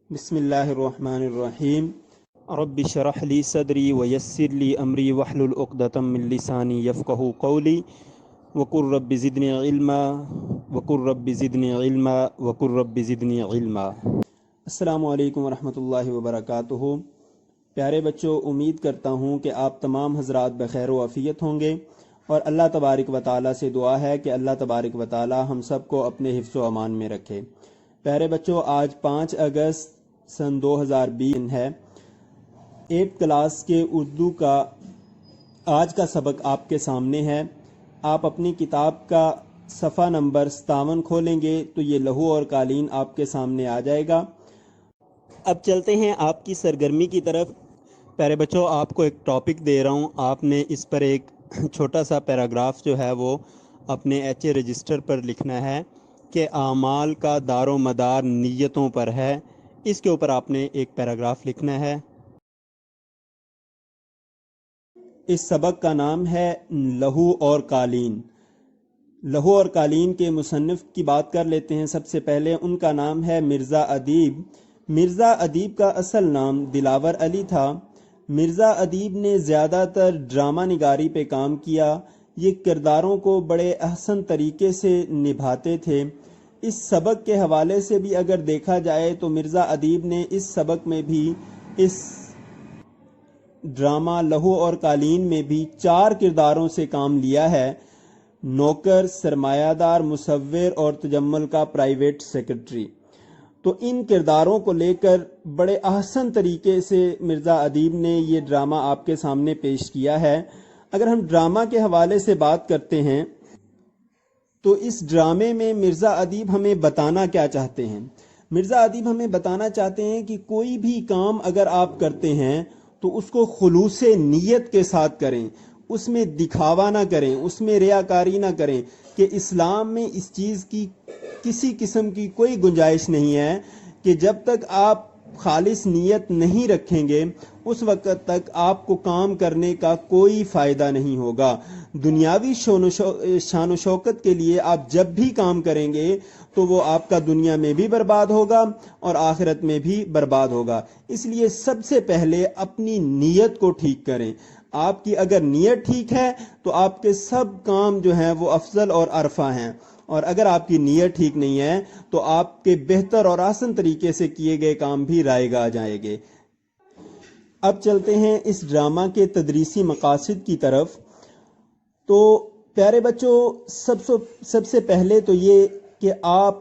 بسم اللہ الرحمن الرحیم رب اشرح لی صدری ویسر لی امری واحلل عقدۃ من لسانی یفقہوا قولی وقل رب زدنی علما وقل رب زدنی علما۔ السلام علیکم ورحمۃ اللہ وبرکاتہ۔ پیارے بچوں، امید کرتا ہوں کہ آپ تمام حضرات بخیر و عافیت ہوں گے، اور اللہ تبارک و تعالیٰ سے دعا ہے کہ اللہ تبارک و تعالیٰ ہم سب کو اپنے حفظ و امان میں رکھے۔ پیارے بچوں، آج 5 اگست سن 2020 ہے۔ 8 کلاس کے اردو کا آج کا سبق آپ کے سامنے ہے۔ آپ اپنی کتاب کا صفحہ نمبر 57 کھولیں گے تو یہ لہو اور قالین آپ کے سامنے آ جائے گا۔ اب چلتے ہیں آپ کی سرگرمی کی طرف۔ پیارے بچوں، آپ کو ایک ٹاپک دے رہا ہوں، آپ نے اس پر ایک چھوٹا سا پیراگراف جو ہے وہ اپنے ایچ اے رجسٹر پر لکھنا ہے کہ اعمال کا دار و مدار نیتوں پر ہے۔ اس کے اوپر آپ نے ایک پیراگراف لکھنا ہے۔ اس سبق کا نام ہے لہو اور قالین۔ لہو اور قالین کے مصنف کی بات کر لیتے ہیں۔ سب سے پہلے ان کا نام ہے مرزا ادیب۔ مرزا ادیب کا اصل نام دلاور علی تھا۔ مرزا ادیب نے زیادہ تر ڈرامہ نگاری پہ کام کیا۔ یہ کرداروں کو بڑے احسن طریقے سے نبھاتے تھے۔ اس سبق کے حوالے سے بھی اگر دیکھا جائے تو مرزا ادیب نے اس سبق میں بھی، اس ڈرامہ لہو اور قالین میں بھی 4 کرداروں سے کام لیا ہے: نوکر، سرمایہ دار، مصور اور تجمل کا پرائیویٹ سیکرٹری۔ تو ان کرداروں کو لے کر بڑے احسن طریقے سے مرزا ادیب نے یہ ڈرامہ آپ کے سامنے پیش کیا ہے۔ اگر ہم ڈرامہ کے حوالے سے بات کرتے ہیں تو اس ڈرامے میں مرزا ادیب ہمیں بتانا کیا چاہتے ہیں؟ مرزا ادیب ہمیں بتانا چاہتے ہیں کہ کوئی بھی کام اگر آپ کرتے ہیں تو اس کو خلوص نیت کے ساتھ کریں، اس میں دکھاوا نہ کریں، اس میں ریاکاری نہ کریں، کہ اسلام میں اس چیز کی کسی قسم کی کوئی گنجائش نہیں ہے کہ جب تک آپ خالص نیت نہیں رکھیں گے اس وقت تک آپ کو کام کرنے کا کوئی فائدہ نہیں ہوگا۔ دنیاوی شان و شوکت کے لیے آپ جب بھی کام کریں گے تو وہ آپ کا دنیا میں بھی برباد ہوگا اور آخرت میں بھی برباد ہوگا۔ اس لیے سب سے پہلے اپنی نیت کو ٹھیک کریں۔ آپ کی اگر نیت ٹھیک ہے تو آپ کے سب کام جو ہیں وہ افضل اور ارفع ہیں، اور اگر آپ کی نیت ٹھیک نہیں ہے تو آپ کے بہتر اور آسان طریقے سے کیے گئے کام بھی رائگاں آ جائیں گے۔ اب چلتے ہیں اس ڈرامہ کے تدریسی مقاصد کی طرف۔ تو پیارے بچوں، سب سے پہلے تو یہ کہ آپ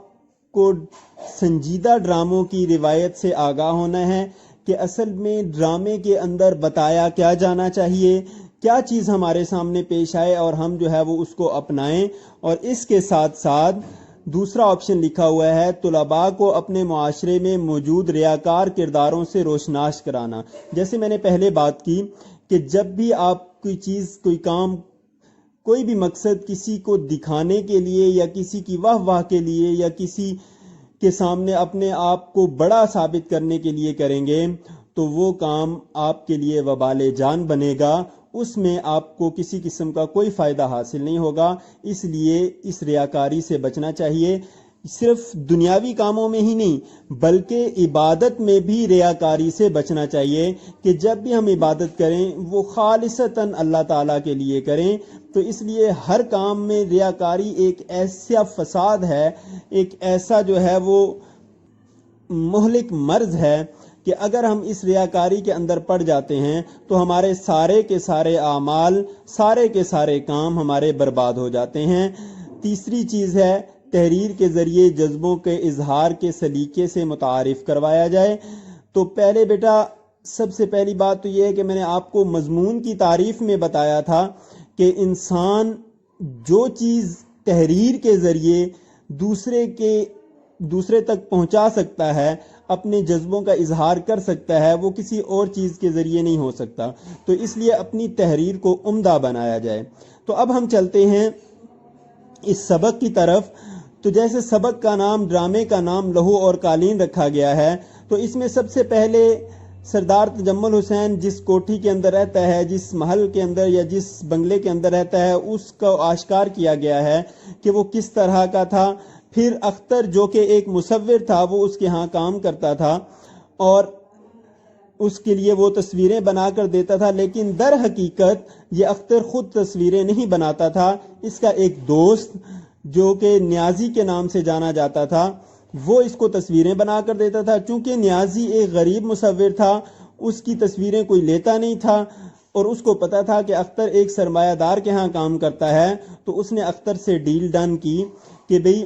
کو سنجیدہ ڈراموں کی روایت سے آگاہ ہونا ہے کہ اصل میں ڈرامے کے اندر بتایا کیا جانا چاہیے، کیا چیز ہمارے سامنے پیش آئے اور ہم جو ہے وہ اس کو اپنائیں۔ اور اس کے ساتھ ساتھ دوسرا آپشن لکھا ہوا ہے طلباء کو اپنے معاشرے میں موجود ریاکار کرداروں سے روشناس کرانا۔ جیسے میں نے پہلے بات کی کہ جب بھی آپ کوئی چیز، کوئی کام، کوئی بھی مقصد کسی کو دکھانے کے لیے یا کسی کی واہ واہ کے لیے یا کسی کے سامنے اپنے آپ کو بڑا ثابت کرنے کے لیے کریں گے تو وہ کام آپ کے لیے وبال جان بنے گا، اس میں آپ کو کسی قسم کا کوئی فائدہ حاصل نہیں ہوگا۔ اس لیے اس ریاکاری سے بچنا چاہیے۔ صرف دنیاوی کاموں میں ہی نہیں بلکہ عبادت میں بھی ریاکاری سے بچنا چاہیے کہ جب بھی ہم عبادت کریں وہ خالصتاً اللہ تعالیٰ کے لیے کریں۔ تو اس لیے ہر کام میں ریاکاری ایک ایسا فساد ہے، ایک ایسا جو ہے وہ مہلک مرض ہے کہ اگر ہم اس ریاکاری کے اندر پڑ جاتے ہیں تو ہمارے سارے کے سارے اعمال، سارے کے سارے کام ہمارے برباد ہو جاتے ہیں۔ تیسری چیز ہے تحریر کے ذریعے جذبوں کے اظہار کے سلیقے سے متعارف کروایا جائے۔ تو پہلے بیٹا، سب سے پہلی بات تو یہ ہے کہ میں نے آپ کو مضمون کی تعریف میں بتایا تھا کہ انسان جو چیز تحریر کے ذریعے دوسرے تک پہنچا سکتا ہے، اپنے جذبوں کا اظہار کر سکتا ہے، وہ کسی اور چیز کے ذریعے نہیں ہو سکتا۔ تو اس لیے اپنی تحریر کو عمدہ بنایا جائے۔ تو اب ہم چلتے ہیں اس سبق کی طرف۔ تو جیسے سبق کا نام، ڈرامے کا نام لہو اور قالین رکھا گیا ہے، تو اس میں سب سے پہلے سردار تجمل حسین جس کوٹھی کے اندر رہتا ہے، جس محل کے اندر یا جس بنگلے کے اندر رہتا ہے، اس کو آشکار کیا گیا ہے کہ وہ کس طرح کا تھا۔ پھر اختر جو کہ ایک مصور تھا، وہ اس کے ہاں کام کرتا تھا، اور اس کے لیے وہ تصویریں بنا کر دیتا تھا، لیکن در حقیقت یہ اختر خود تصویریں نہیں بناتا تھا. اس کا ایک دوست جو کہ نیازی کے نام سے جانا جاتا تھا وہ اس کو تصویریں بنا کر دیتا تھا. چونکہ نیازی ایک غریب مصور تھا، اس کی تصویریں کوئی لیتا نہیں تھا، اور اس کو پتا تھا کہ اختر ایک سرمایہ دار کے ہاں کام کرتا ہے، تو اس نے اختر سے ڈیل ڈن کی کہ بھئی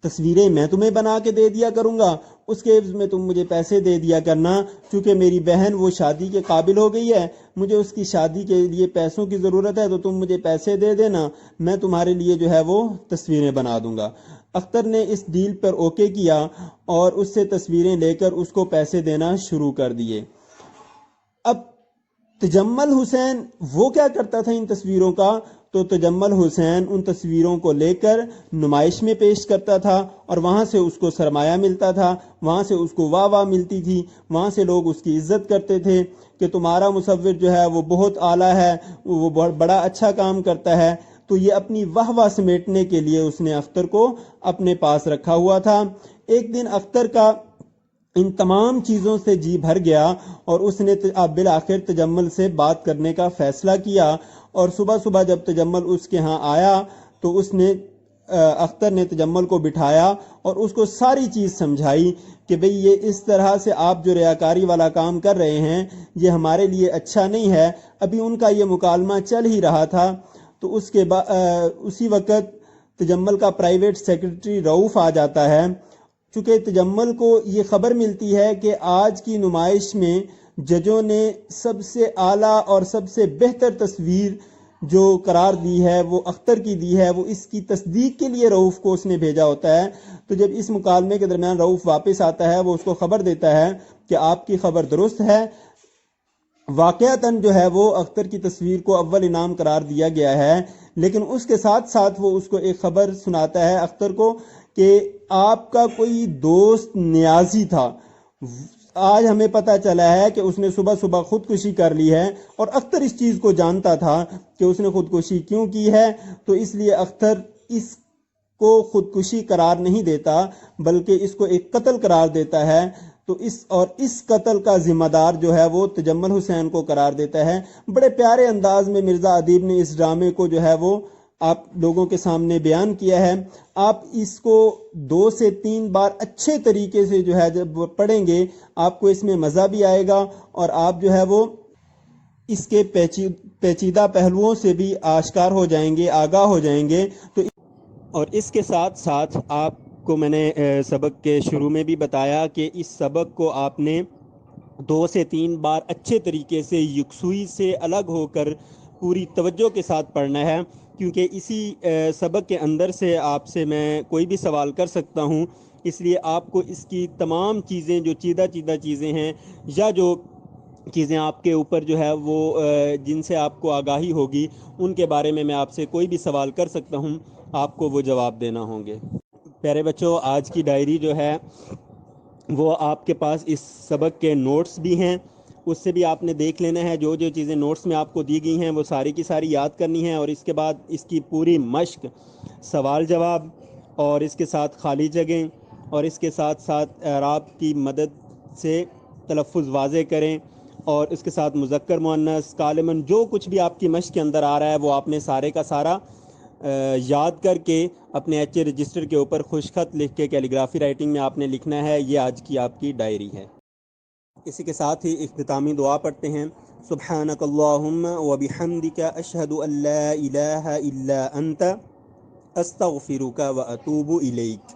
تصویریں میں تمہیں بنا کے دے دیا کروں گا، اس کے عوض میں تم مجھے پیسے دے دیا کرنا. چونکہ میری بہن وہ شادی کے قابل ہو گئی ہے، مجھے اس کی شادی کے لیے پیسوں کی ضرورت ہے، تو تم مجھے پیسے دے دینا، میں تمہارے لیے جو ہے وہ تصویریں بنا دوں گا. اختر نے اس ڈیل پر اوکے کیا اور اس سے تصویریں لے کر اس کو پیسے دینا شروع کر دیے. اب تجمل حسین وہ کیا کرتا تھا ان تصویروں کا؟ تو تجمل حسین ان تصویروں کو لے کر نمائش میں پیش کرتا تھا، اور وہاں سے اس کو سرمایہ ملتا تھا، وہاں سے اس کو واہ واہ ملتی تھی، وہاں سے لوگ اس کی عزت کرتے تھے کہ تمہارا مصور جو ہے وہ بہت اعلیٰ ہے، وہ بڑا اچھا کام کرتا ہے. تو یہ اپنی واہ واہ سمیٹنے کے لیے اس نے اختر کو اپنے پاس رکھا ہوا تھا. ایک دن اختر کا ان تمام چیزوں سے جی بھر گیا اور اس نے بالآخر تجمل سے بات کرنے کا فیصلہ کیا. اور صبح صبح جب تجمل اس کے ہاں آیا تو اس نے اختر نے تجمل کو بٹھایا اور اس کو ساری چیز سمجھائی کہ بھئی یہ اس طرح سے آپ جو ریاکاری والا کام کر رہے ہیں یہ ہمارے لیے اچھا نہیں ہے. ابھی ان کا یہ مکالمہ چل ہی رہا تھا تو اس کے اسی وقت تجمل کا پرائیویٹ سیکرٹری رؤوف آ جاتا ہے. چونکہ تجمل کو یہ خبر ملتی ہے کہ آج کی نمائش میں ججوں نے سب سے اعلیٰ اور سب سے بہتر تصویر جو قرار دی ہے وہ اختر کی دی ہے، وہ اس کی تصدیق کے لیے رؤوف کو اس نے بھیجا ہوتا ہے. تو جب اس مکالمے کے درمیان رؤوف واپس آتا ہے وہ اس کو خبر دیتا ہے کہ آپ کی خبر درست ہے، واقعتاً جو ہے وہ اختر کی تصویر کو اول انعام قرار دیا گیا ہے. لیکن اس کے ساتھ ساتھ وہ اس کو ایک خبر سناتا ہے اختر کو کہ آپ کا کوئی دوست نیازی تھا، آج ہمیں پتہ چلا ہے کہ اس نے صبح صبح خودکشی کر لی ہے. اور اختر اس چیز کو جانتا تھا کہ اس نے خودکشی کیوں کی ہے، تو اس لیے اختر اس کو خودکشی قرار نہیں دیتا بلکہ اس کو ایک قتل قرار دیتا ہے. تو اس قتل کا ذمہ دار جو ہے وہ تجمل حسین کو قرار دیتا ہے. بڑے پیارے انداز میں مرزا ادیب نے اس ڈرامے کو جو ہے وہ آپ لوگوں کے سامنے بیان کیا ہے. آپ اس کو 2 سے 3 بار اچھے طریقے سے جو ہے جب پڑھیں گے آپ کو اس میں مزہ بھی آئے گا اور آپ جو ہے وہ اس کے پیچیدہ پہلوؤں سے بھی آشکار ہو جائیں گے، آگاہ ہو جائیں گے. تو اور اس کے ساتھ ساتھ آپ کو میں نے سبق کے شروع میں بھی بتایا کہ اس سبق کو آپ نے 2 سے 3 بار اچھے طریقے سے یکسوئی سے الگ ہو کر پوری توجہ کے ساتھ پڑھنا ہے، کیونکہ اسی سبق کے اندر سے آپ سے میں کوئی بھی سوال کر سکتا ہوں. اس لیے آپ کو اس کی تمام چیزیں جو چیدہ چیزیں ہیں یا جو چیزیں آپ کے اوپر جو ہے وہ جن سے آپ کو آگاہی ہوگی ان کے بارے میں آپ سے کوئی بھی سوال کر سکتا ہوں، آپ کو وہ جواب دینا ہوں گے. پیارے بچوں، آج کی ڈائری جو ہے وہ آپ کے پاس اس سبق کے نوٹس بھی ہیں، اس سے بھی آپ نے دیکھ لینا ہے. جو جو چیزیں نوٹس میں آپ کو دی گئی ہیں وہ ساری کی ساری یاد کرنی ہیں، اور اس کے بعد اس کی پوری مشق، سوال جواب، اور اس کے ساتھ خالی جگہیں، اور اس کے ساتھ ساتھ اعراب کی مدد سے تلفظ واضح کریں، اور اس کے ساتھ مذکر مؤنث کالمن جو کچھ بھی آپ کی مشق کے اندر آ رہا ہے وہ آپ نے سارے کا سارا یاد کر کے اپنے ایچ اے رجسٹر کے اوپر خوش خط لکھ کے کیلیگرافی رائٹنگ میں آپ نے لکھنا ہے. یہ آج کی آپ کی ڈائری ہے. اسی کے ساتھ ہی اختتامی دعا پڑھتے ہیں. سبحانک اللہم وبحمدک اشہد ان لا الہ الا انت استغفرک واتوب الیک.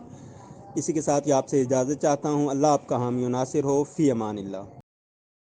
اسی کے ساتھ ہی آپ سے اجازت چاہتا ہوں. اللہ آپ کا حامی و ناصر ہو. فی امان اللہ.